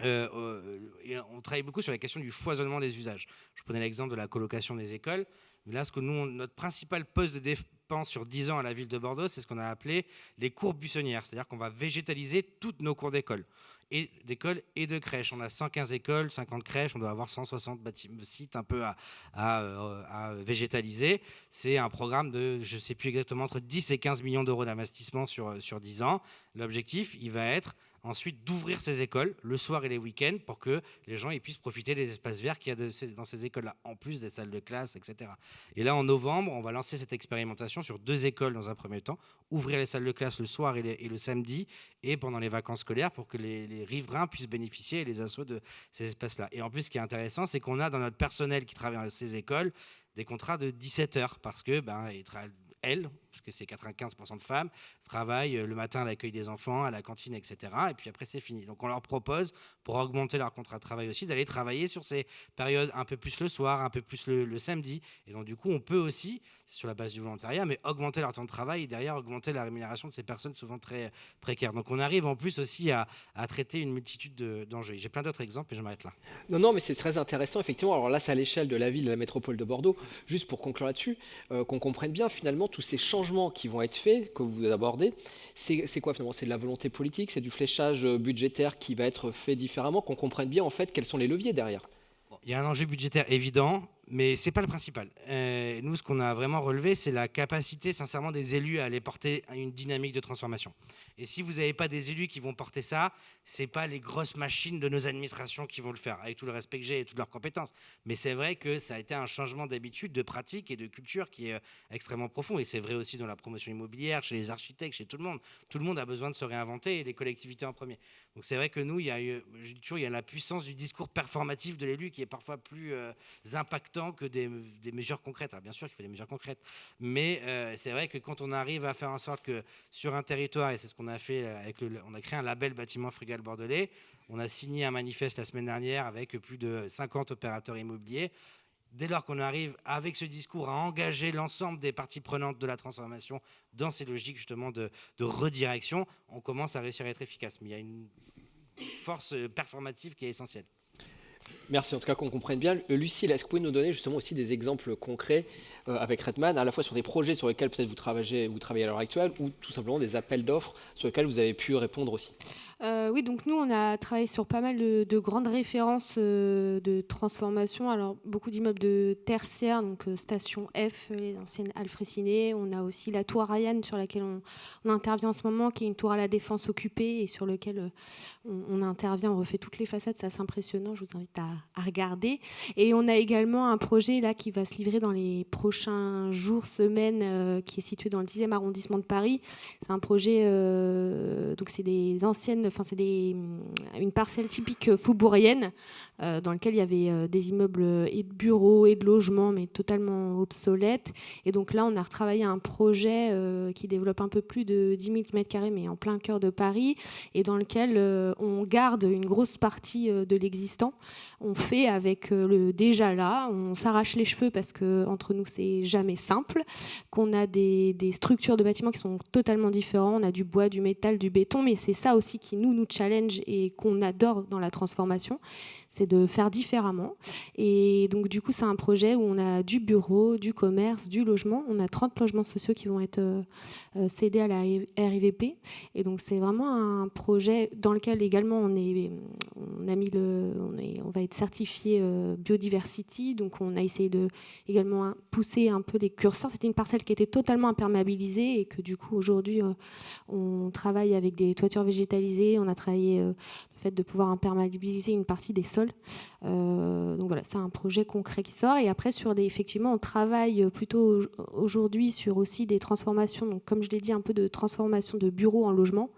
C: on travaille beaucoup sur la question du foisonnement des usages. Je prenais l'exemple de la colocation des écoles. Mais là, notre principal poste de dépense sur 10 ans à la ville de Bordeaux, c'est ce qu'on a appelé les cours buissonnières. C'est-à-dire qu'on va végétaliser toutes nos cours d'école et de crèches. On a 115 écoles, 50 crèches, on doit avoir 160 sites un peu à végétaliser. C'est un programme de, je ne sais plus exactement, entre 10 et 15 millions d'euros d'investissement sur 10 ans. L'objectif, il va être ensuite d'ouvrir ces écoles le soir et les week-ends pour que les gens puissent profiter des espaces verts qu'il y a dans ces écoles-là, en plus des salles de classe, etc. Et là, en novembre, on va lancer cette expérimentation sur 2 écoles dans un premier temps, ouvrir les salles de classe le soir et le samedi et pendant les vacances scolaires pour que les riverains puissent bénéficier et les assos de ces espaces-là. Et en plus, ce qui est intéressant, c'est qu'on a dans notre personnel qui travaille dans ces écoles des contrats de 17 heures parce que elles, parce que c'est 95% de femmes, travaillent le matin à l'accueil des enfants, à la cantine, etc. Et puis après, c'est fini. Donc, on leur propose, pour augmenter leur contrat de travail aussi, d'aller travailler sur ces périodes un peu plus le soir, un peu plus le samedi. Et donc, du coup, on peut aussi, sur la base du volontariat, mais augmenter leur temps de travail et derrière augmenter la rémunération de ces personnes souvent très précaires. Donc, on arrive en plus aussi à traiter une multitude d'enjeux. J'ai plein d'autres exemples et je m'arrête là.
A: Non, mais c'est très intéressant, effectivement. Alors là, c'est à l'échelle de la ville, de la métropole de Bordeaux. Juste pour conclure là-dessus, qu'on comprenne bien, finalement, tous ces changements qui vont être faits, que vous abordez, c'est quoi finalement? C'est de la volonté politique, c'est du fléchage budgétaire qui va être fait différemment, qu'on comprenne bien en fait quels sont les leviers derrière.
C: Il y a un enjeu budgétaire évident, mais ce n'est pas le principal. Nous, ce qu'on a vraiment relevé, c'est la capacité, sincèrement, des élus à aller porter une dynamique de transformation. Et si vous n'avez pas des élus qui vont porter ça, ce n'est pas les grosses machines de nos administrations qui vont le faire, avec tout le respect que j'ai et toutes leurs compétences. Mais c'est vrai que ça a été un changement d'habitude, de pratique et de culture qui est extrêmement profond. Et c'est vrai aussi dans la promotion immobilière, chez les architectes, chez tout le monde. Tout le monde a besoin de se réinventer et les collectivités en premier. Donc c'est vrai que nous, il y a la puissance du discours performatif de l'élu qui est parfois plus impactant que des mesures concrètes. Alors bien sûr qu'il faut des mesures concrètes, mais c'est vrai que quand on arrive à faire en sorte que sur un territoire, et c'est ce qu'on a fait on a créé un label bâtiment frugal bordelais, on a signé un manifeste la semaine dernière avec plus de 50 opérateurs immobiliers. Dès lors qu'on arrive avec ce discours à engager l'ensemble des parties prenantes de la transformation dans ces logiques justement de redirection, on commence à réussir à être efficace. Mais il y a une force performative qui est essentielle.
A: Merci, en tout cas qu'on comprenne bien. Lucille, est-ce que vous pouvez nous donner justement aussi des exemples concrets avec Redman, à la fois sur des projets sur lesquels peut-être vous travaillez à l'heure actuelle, ou tout simplement des appels d'offres sur lesquels vous avez pu répondre aussi?
B: Oui, donc nous, on a travaillé sur pas mal de grandes références de transformation. Alors, beaucoup d'immeubles de tertiaire, donc station F, les anciennes Alfréciné. On a aussi la tour Ariane sur laquelle on intervient en ce moment, qui est une tour à la Défense occupée et sur laquelle on intervient, on refait toutes les façades. C'est assez impressionnant. Je vous invite à regarder. Et on a également un projet là qui va se livrer dans les prochains jours, semaines, qui est situé dans le 10e arrondissement de Paris. C'est un projet, donc c'est des anciennes, enfin c'est une parcelle typique faubourienne dans laquelle il y avait des immeubles et de bureaux et de logements, mais totalement obsolètes. Et donc là, on a retravaillé un projet qui développe un peu plus de 10 000 m², mais en plein cœur de Paris, et dans lequel on garde une grosse partie de l'existant. On fait avec le déjà là, on s'arrache les cheveux parce qu'entre nous, c'est jamais simple, qu'on a des structures de bâtiments qui sont totalement différents. On a du bois, du métal, du béton, mais c'est ça aussi qui nous challenge et qu'on adore dans la transformation, c'est de faire différemment. Et donc du coup, c'est un projet où on a du bureau, du commerce, du logement. On a 30 logements sociaux qui vont être cédés à la RIVP. Et donc c'est vraiment un projet dans lequel également on va être certifié Biodiversity. Donc on a essayé de également pousser un peu les curseurs. C'était une parcelle qui était totalement imperméabilisée et que du coup aujourd'hui on travaille avec des toitures végétalisées. On a travaillé le fait de pouvoir imperméabiliser une partie des sols. Donc voilà, c'est un projet concret qui sort. Et après, effectivement, on travaille plutôt aujourd'hui sur aussi des transformations, donc comme je l'ai dit, un peu de transformation de bureaux en logement.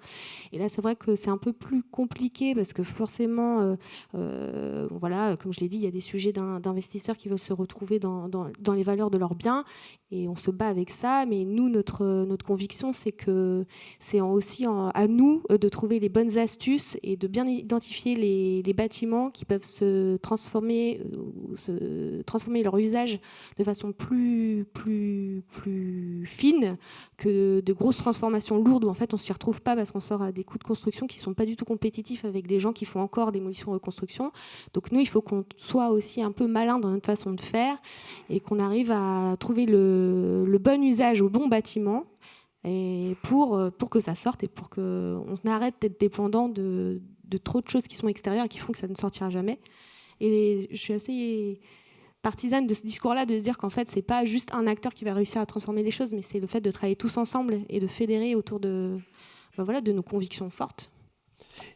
B: Et là, c'est vrai que c'est un peu plus compliqué parce que forcément, voilà, comme je l'ai dit, il y a des sujets d'investisseurs qui veulent se retrouver dans les valeurs de leurs biens. Et on se bat avec ça. Mais nous, notre conviction, c'est que c'est aussi à nous de trouver les bonnes astuces et de bien identifier les bâtiments qui peuvent se transformer leur usage de façon plus fine que de grosses transformations lourdes où en fait on s'y retrouve pas parce qu'on sort à des coûts de construction qui sont pas du tout compétitifs avec des gens qui font encore démolition reconstruction. Donc nous, il faut qu'on soit aussi un peu malin dans notre façon de faire et qu'on arrive à trouver le bon usage au bon bâtiment et pour que ça sorte et pour qu'on arrête d'être dépendant de trop de choses qui sont extérieures et qui font que ça ne sortira jamais. Et je suis assez partisane de ce discours-là, de se dire qu'en fait, c'est pas juste un acteur qui va réussir à transformer les choses, mais c'est le fait de travailler tous ensemble et de fédérer autour de nos convictions fortes.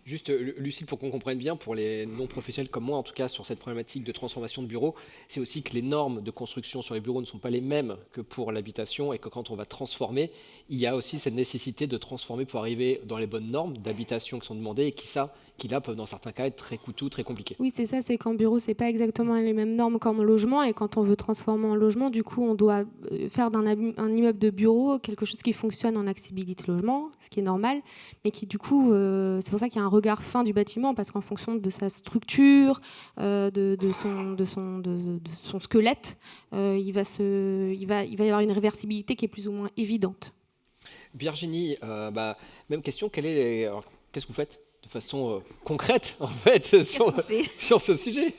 A: Juste, Lucille, pour qu'on comprenne bien, pour les non-professionnels comme moi, en tout cas, sur cette problématique de transformation de bureaux, c'est aussi que les normes de construction sur les bureaux ne sont pas les mêmes que pour l'habitation et que quand on va transformer, il y a aussi cette nécessité de transformer pour arriver dans les bonnes normes d'habitation qui sont demandées et qui là peuvent dans certains cas être très coûteux, très compliqués.
B: Oui, c'est ça, c'est qu'en bureau, c'est pas exactement les mêmes normes qu'en logement, et quand on veut transformer en logement, du coup, on doit faire un immeuble de bureau quelque chose qui fonctionne en accessibilité logement, ce qui est normal, mais qui du coup, c'est pour ça qu'il y a un regard fin du bâtiment, parce qu'en fonction de sa structure, de son squelette, il va y avoir une réversibilité qui est plus ou moins évidente.
A: Virginie, même question, qu'est-ce que vous faites de façon concrète, en fait, sur ce sujet?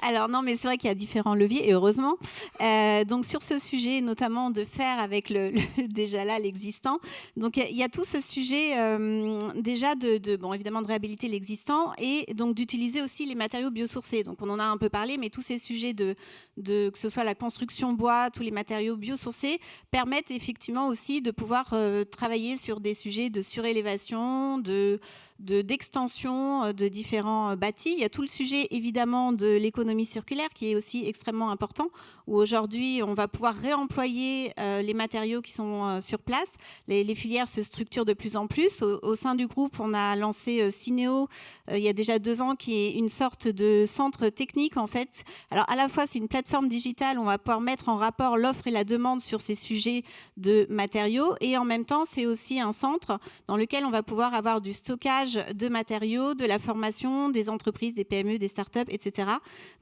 D: Alors non, mais c'est vrai qu'il y a différents leviers, et heureusement. Donc sur ce sujet, notamment de faire avec déjà là l'existant. Donc il y a tout ce sujet déjà évidemment de réhabiliter l'existant et donc d'utiliser aussi les matériaux biosourcés. Donc on en a un peu parlé, mais tous ces sujets que ce soit la construction bois, tous les matériaux biosourcés permettent effectivement aussi de pouvoir travailler sur des sujets de surélévation, d'extension de différents bâtis. Il y a tout le sujet évidemment de l'économie circulaire qui est aussi extrêmement important, où aujourd'hui on va pouvoir réemployer les matériaux qui sont sur place. Les filières se structurent de plus en plus. Au sein du groupe, on a lancé Cinéo il y a déjà 2 ans, qui est une sorte de centre technique en fait. Alors à la fois c'est une plateforme digitale où on va pouvoir mettre en rapport l'offre et la demande sur ces sujets de matériaux, et en même temps c'est aussi un centre dans lequel on va pouvoir avoir du stockage de matériaux, de la formation des entreprises, des PME, des startups, etc.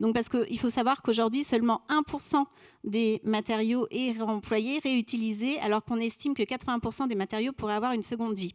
D: Donc parce qu'il faut savoir qu'aujourd'hui, seulement 1% des matériaux est réemployé, réutilisé, alors qu'on estime que 80% des matériaux pourraient avoir une seconde vie.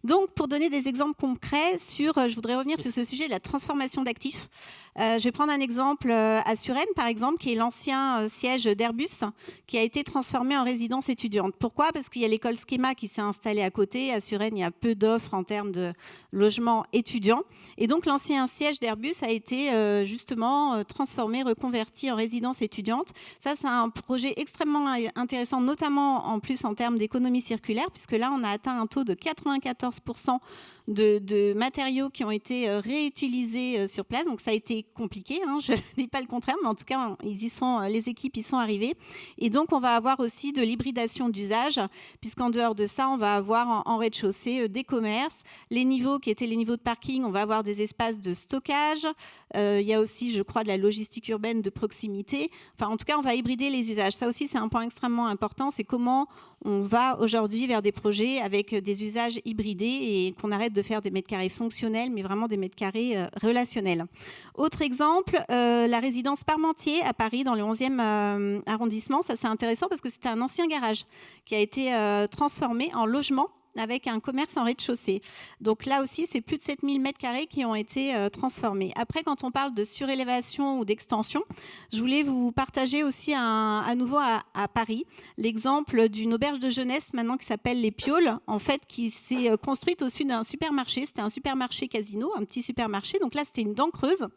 D: Donc pour donner des exemples concrets je voudrais revenir sur ce sujet de la transformation d'actifs. Je vais prendre un exemple à Suresnes, par exemple, qui est l'ancien siège d'Airbus, qui a été transformé en résidence étudiante. Pourquoi ? Parce qu'il y a l'école Schema qui s'est installée à côté. À Suresnes, il y a peu d'offres en termes de logement étudiant. Et donc, l'ancien siège d'Airbus a été justement logements transformés, reconvertis en résidences étudiantes. Ça, c'est un projet extrêmement intéressant, notamment en plus en termes d'économie circulaire, puisque là, on a atteint un taux de 94% de matériaux qui ont été réutilisés sur place. Donc ça a été compliqué, hein, je ne dis pas le contraire, mais en tout cas, les équipes y sont arrivées. Et donc, on va avoir aussi de l'hybridation d'usage, puisqu'en dehors de ça, on va avoir en rez-de-chaussée des commerces, les niveaux qui étaient les niveaux de parking, on va avoir des espaces de stockage. Il y a aussi, je crois, de la logistique urbaine de proximité. Enfin, en tout cas, on va hybrider les usages. Ça aussi, c'est un point extrêmement important. C'est comment on va aujourd'hui vers des projets avec des usages hybridés et qu'on arrête de faire des mètres carrés fonctionnels, mais vraiment des mètres carrés relationnels. Autre exemple, la résidence Parmentier à Paris, dans le 11e arrondissement. Ça, c'est intéressant parce que c'était un ancien garage qui a été transformé en logement avec un commerce en rez-de-chaussée. Donc là aussi, c'est plus de 7000 mètres carrés qui ont été transformés. Après, quand on parle de surélévation ou d'extension, je voulais vous partager aussi à nouveau à Paris l'exemple d'une auberge de jeunesse maintenant qui s'appelle Les Pioles, en fait, qui s'est construite au-dessus d'un supermarché. C'était un supermarché casino, un petit supermarché. Donc là, c'était une dent creuse.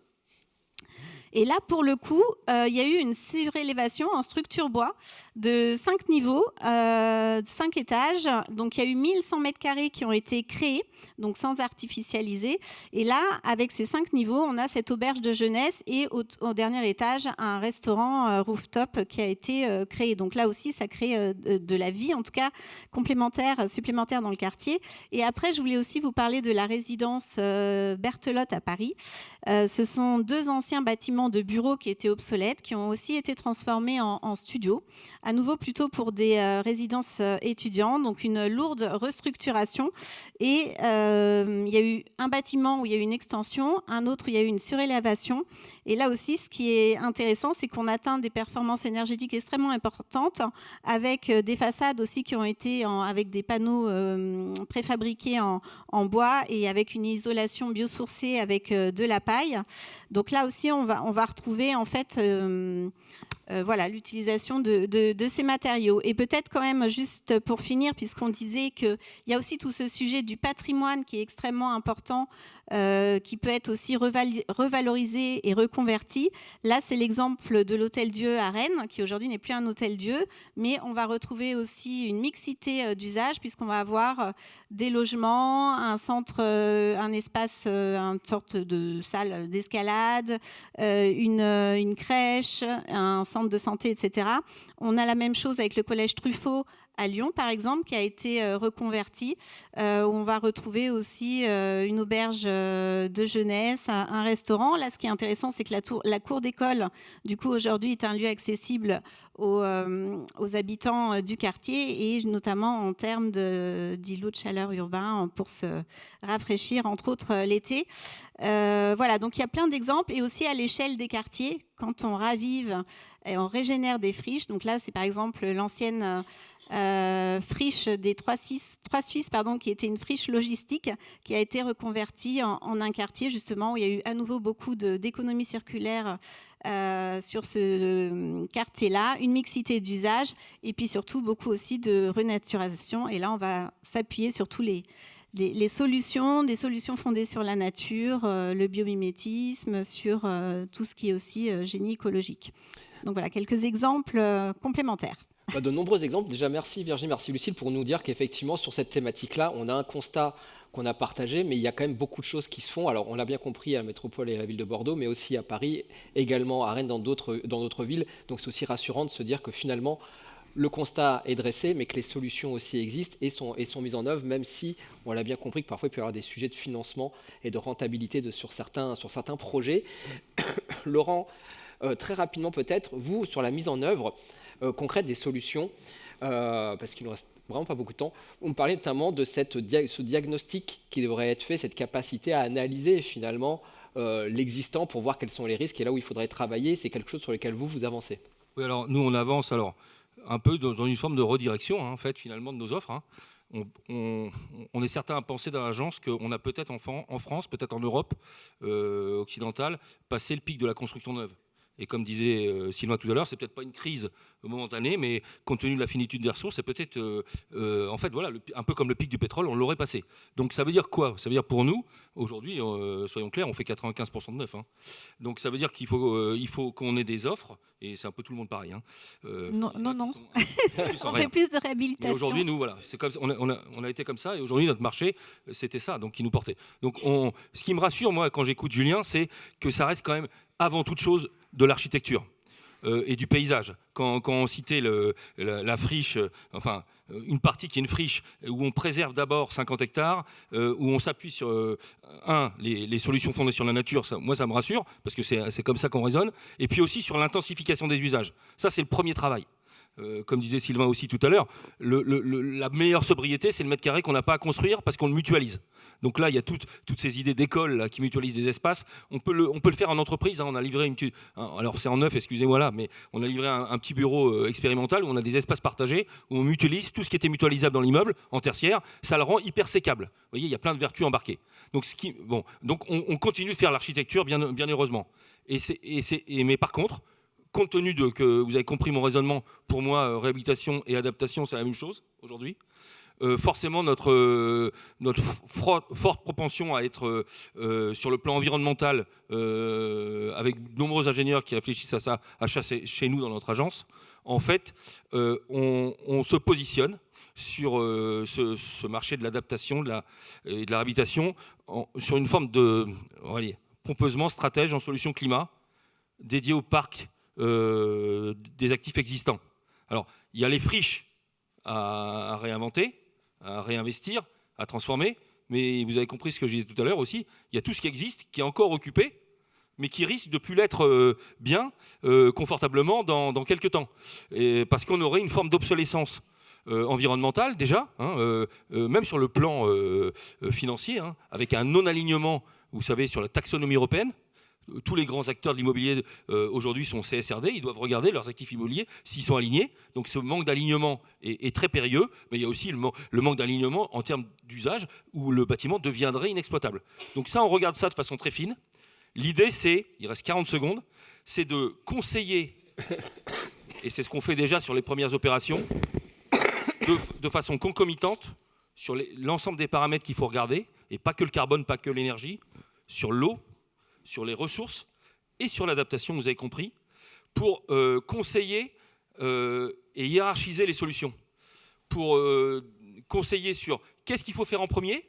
D: Et là, pour le coup, il y a eu une surélévation en structure bois de 5 niveaux, 5 étages. Donc, il y a eu 1100 mètres carrés qui ont été créés, donc sans artificialiser. Et là, avec ces 5 niveaux, on a cette auberge de jeunesse et au dernier étage, un restaurant rooftop qui a été créé. Donc là aussi, ça crée de la vie, en tout cas supplémentaire dans le quartier. Et après, je voulais aussi vous parler de la résidence Berthelotte à Paris. Ce sont 2 anciens bâtiments de bureaux qui étaient obsolètes, qui ont aussi été transformés en studios, à nouveau plutôt pour des résidences étudiantes, donc une lourde restructuration. Et il y a eu un bâtiment où il y a eu une extension, un autre où il y a eu une surélévation. Et là aussi, ce qui est intéressant, c'est qu'on atteint des performances énergétiques extrêmement importantes, avec des façades aussi qui ont été avec des panneaux préfabriqués en bois et avec une isolation biosourcée avec de la paille. Donc là aussi, on va retrouver en fait voilà, l'utilisation de ces matériaux. Et peut-être quand même, juste pour finir, puisqu'on disait qu'il y a aussi tout ce sujet du patrimoine qui est extrêmement important, qui peut être aussi revalorisé et reconverti. Là, c'est l'exemple de l'Hôtel-Dieu à Rennes, qui aujourd'hui n'est plus un Hôtel-Dieu, mais on va retrouver aussi une mixité d'usage, puisqu'on va avoir des logements, un centre, un espace, une sorte de salle d'escalade, une crèche, un centre de santé, etc. On a la même chose avec le collège Truffaut à Lyon, par exemple, qui a été reconverti, où on va retrouver aussi une auberge de jeunesse, un restaurant. Là, ce qui est intéressant, c'est que la cour d'école, du coup, aujourd'hui, est un lieu accessible aux habitants du quartier et notamment en termes d'îlots de chaleur urbain pour se rafraîchir, entre autres, l'été. Voilà, donc il y a plein d'exemples et aussi à l'échelle des quartiers, quand on ravive et on régénère des friches. Donc là, c'est par exemple l'ancienne friche des Trois Suisses, qui était une friche logistique qui a été reconvertie en un quartier justement où il y a eu à nouveau beaucoup d'économie circulaire sur ce quartier-là, une mixité d'usages et puis surtout beaucoup aussi de renaturation. Et là, on va s'appuyer sur tous des solutions fondées sur la nature, le biomimétisme, sur tout ce qui est aussi génie écologique. Donc voilà, quelques exemples complémentaires.
A: De nombreux exemples. Déjà, merci Virginie, merci Lucille pour nous dire qu'effectivement, sur cette thématique-là, on a un constat qu'on a partagé, mais il y a quand même beaucoup de choses qui se font. Alors, on l'a bien compris à la métropole et à la ville de Bordeaux, mais aussi à Paris, également à Rennes, dans d'autres villes. Donc, c'est aussi rassurant de se dire que finalement, le constat est dressé, mais que les solutions aussi existent et sont mises en œuvre, même si on l'a bien compris que parfois il peut y avoir des sujets de financement et de rentabilité sur certains projets. Laurent, très rapidement peut-être, vous, sur la mise en œuvre concrète des solutions, parce qu'il nous reste vraiment pas beaucoup de temps, vous me parlez notamment de ce diagnostic qui devrait être fait, cette capacité à analyser finalement l'existant pour voir quels sont les risques et là où il faudrait travailler. C'est quelque chose sur lequel vous avancez.
E: Oui, alors nous on avance un peu dans une forme de redirection en fait finalement de nos offres. On est certain à penser dans l'agence qu'on a peut-être en France, peut-être en Europe occidentale, passé le pic de la construction neuve. Et comme disait Sylvain tout à l'heure, c'est peut-être pas une crise momentanée, mais compte tenu de la finitude des ressources, c'est peut-être, en fait, voilà, un peu comme le pic du pétrole, on l'aurait passé. Donc ça veut dire quoi? Ça veut dire pour nous, aujourd'hui, soyons clairs, on fait 95% de neuf. Hein. Donc ça veut dire qu'il faut qu'on ait des offres, et c'est un peu tout le monde pareil. Hein.
D: Non. On
E: Rien.
D: fait plus de
E: Mais
D: réhabilitation.
E: aujourd'hui, nous, voilà, c'est comme ça, on a été comme ça, et aujourd'hui, notre marché, c'était ça, donc qui nous portait. Donc, ce qui me rassure, moi, quand j'écoute Julien, c'est que ça reste quand même, avant toute chose, de l'architecture et du paysage. Quand on citait la friche, enfin, une partie qui est une friche, où on préserve d'abord 50 hectares, où on s'appuie sur, les solutions fondées sur la nature, moi, ça me rassure, parce que c'est comme ça qu'on raisonne, et puis aussi sur l'intensification des usages. Ça, c'est le premier travail. Comme disait Sylvain aussi tout à l'heure, la meilleure sobriété, c'est le mètre carré qu'on n'a pas à construire parce qu'on le mutualise. Donc là, il y a toutes ces idées d'école qui mutualisent des espaces. On peut le faire en entreprise. Hein. On a livré alors c'est en neuf, excusez-moi là, mais on a livré un petit bureau expérimental où on a des espaces partagés, où on mutualise tout ce qui était mutualisable dans l'immeuble, en tertiaire. Ça le rend hyper sécable. Vous voyez, il y a plein de vertus embarquées. Donc, on continue de faire l'architecture, bien heureusement. Mais par contre, compte tenu que vous avez compris mon raisonnement, pour moi, réhabilitation et adaptation, c'est la même chose aujourd'hui. Forcément, notre forte propension à être sur le plan environnemental, avec de nombreux ingénieurs qui réfléchissent à ça, chez nous dans notre agence, en fait, on se positionne sur ce marché de l'adaptation et de la réhabilitation sur une forme de, pompeusement, stratège en solution climat dédiée au parc des actifs existants. Alors, il y a les friches à réinventer, à réinvestir, à transformer, mais vous avez compris ce que j'ai dit tout à l'heure aussi, il y a tout ce qui existe, qui est encore occupé, mais qui risque de ne plus l'être confortablement dans quelques temps. Parce qu'on aurait une forme d'obsolescence environnementale déjà, même sur le plan financier, avec un non-alignement, vous savez, sur la taxonomie européenne. Tous les grands acteurs de l'immobilier aujourd'hui sont CSRD, ils doivent regarder leurs actifs immobiliers s'ils sont alignés. Donc ce manque d'alignement est très périlleux, mais il y a aussi le manque d'alignement en termes d'usage où le bâtiment deviendrait inexploitable. Donc ça, on regarde ça de façon très fine. L'idée, il reste 40 secondes, c'est de conseiller, et c'est ce qu'on fait déjà sur les premières opérations, de façon concomitante sur l'ensemble des paramètres qu'il faut regarder, et pas que le carbone, pas que l'énergie, sur l'eau, sur les ressources et sur l'adaptation, vous avez compris, pour conseiller et hiérarchiser les solutions, pour conseiller sur qu'est-ce qu'il faut faire en premier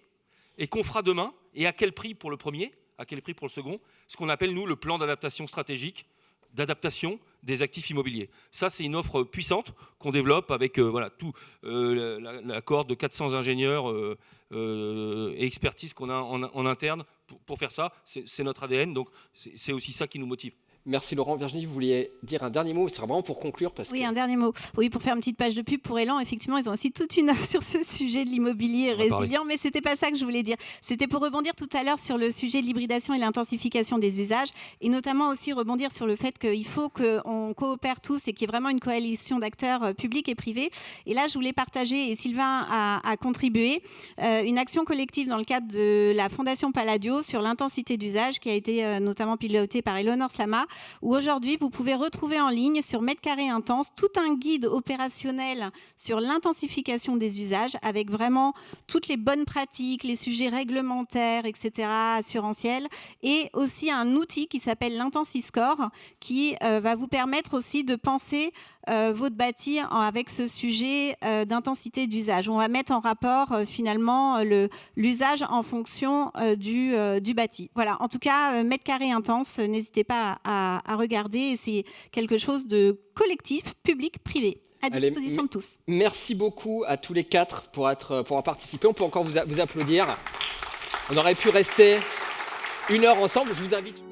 E: et qu'on fera demain, et à quel prix pour le premier, à quel prix pour le second, ce qu'on appelle, nous, le plan d'adaptation stratégique, d'adaptation des actifs immobiliers. Ça, c'est une offre puissante qu'on développe avec tout la cohorte de 400 ingénieurs et expertise qu'on a en interne pour faire ça. C'est notre ADN, donc c'est aussi ça qui nous motive.
A: Merci Laurent. Virginie, vous vouliez dire un dernier mot, c'est vraiment pour conclure
D: un dernier mot. Oui, pour faire une petite page de pub pour Elan, effectivement, ils ont aussi toute une offre sur ce sujet de l'immobilier résilient, mais c'était pas ça que je voulais dire. C'était pour rebondir tout à l'heure sur le sujet de l'hybridation et l'intensification des usages, et notamment aussi rebondir sur le fait qu'il faut qu'on coopère tous et qu'il y ait vraiment une coalition d'acteurs publics et privés. Et là, je voulais partager, et Sylvain a contribué, une action collective dans le cadre de la Fondation Palladio sur l'intensité d'usage, qui a été notamment pilotée par Eleonore Slama, où aujourd'hui, vous pouvez retrouver en ligne sur Mètre Carré Intense tout un guide opérationnel sur l'intensification des usages avec vraiment toutes les bonnes pratiques, les sujets réglementaires, etc., assurantiels, et aussi un outil qui s'appelle l'Intensiscore qui va vous permettre aussi de penser votre bâti avec ce sujet d'intensité d'usage. On va mettre en rapport finalement l'usage en fonction du bâti. Voilà, en tout cas, Mètre Carré Intense, n'hésitez pas à regarder, et c'est quelque chose de collectif, public, privé, à disposition de tous.
A: Merci beaucoup à tous les quatre pour avoir participé. On peut encore vous applaudir. On aurait pu rester 1 heure ensemble. Je vous invite.